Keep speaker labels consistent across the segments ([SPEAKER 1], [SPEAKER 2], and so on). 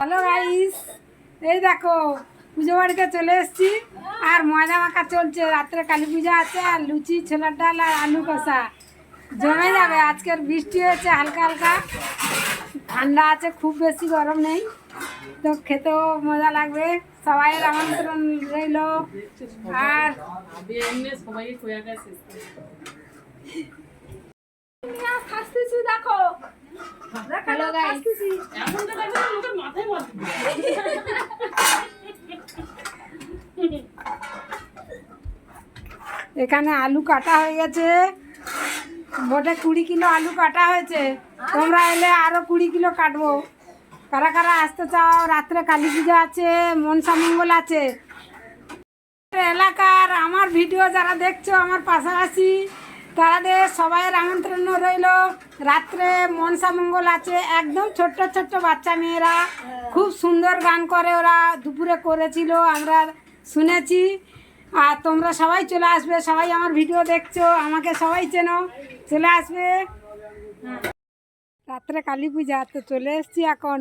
[SPEAKER 1] Hello guys, এই দেখো পুজো বাড়িতে চলে এসেছি আর ময়দা মাখা চলছে। রাত্রে কালী পূজা আছে আর লুচি, ছোলার ডাল আর আলু কষা জমে যাবে। আজকের বৃষ্টি হয়েছে হালকা হালকা, ঠান্ডা আছে, খুব বেশি গরম নেই, তো খেতেও মজা লাগবে। সবাইয়ের আমন্ত্রণ রইল। আর খাচ্ছি, দেখো হ্যালো গাইস, এখানে আলু কাটা হয়ে গেছে, মোটে 20 কিলো আলু কাটা হয়েছে। তোমরা এলে আরো 20 কিলো কাটবো। কারা কারা আসতে চাও? রাত্রে কালী পূজা আছে, মনসা মঙ্গল আছে। এলাকার আমার ভিডিও যারা দেখছো আমার পাশাপাশি, তাদের সবাইয়ের আমন্ত্রণ রইল। রাত্রে মনসা মঙ্গল আছে, একদম ছোট্ট ছোট্ট বাচ্চা মেয়েরা খুব সুন্দর গান করে, ওরা দুপুরে করেছিল, আমরা শুনেছি। আর তোমরা সবাই চলে আসবে, সবাই আমার ভিডিও দেখছো, আমাকে সবাই চেনো, চলে আসবে। রাত্রে কালী পূজা তো চলে এসছি এখন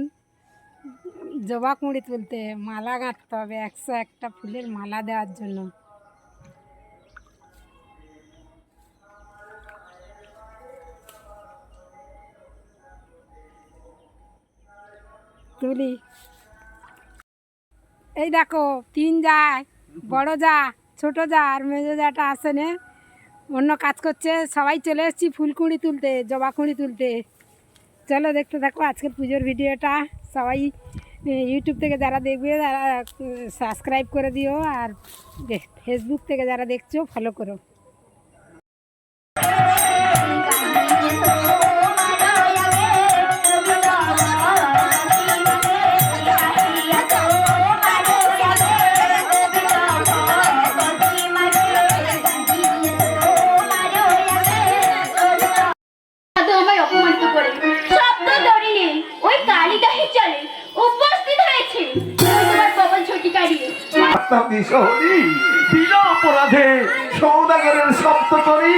[SPEAKER 1] জবা কুঁড়ি তুলতে। মালা গাঁথতে হবে, 101টা ফুলের মালা দেওয়ার জন্য। তুলি, এই দেখো 3 যায়, বড় যা, ছোট যা আর মেজো যাটা আসেনে অন্য কাজ করছে। সবাই চলে এসেছি ফুলকুঁড়ি তুলতে, জবা কুঁড়ি তুলতে। চলো দেখতে থাকো আজকের পুজোর ভিডিওটা। সবাই ইউটিউব থেকে যারা দেখবে তারা সাবস্ক্রাইব করে দিও, আর ফেসবুক থেকে যারা দেখছো ফলো করো।
[SPEAKER 2] বিনা অপরাধে সৌদাগরের শব্দ করি।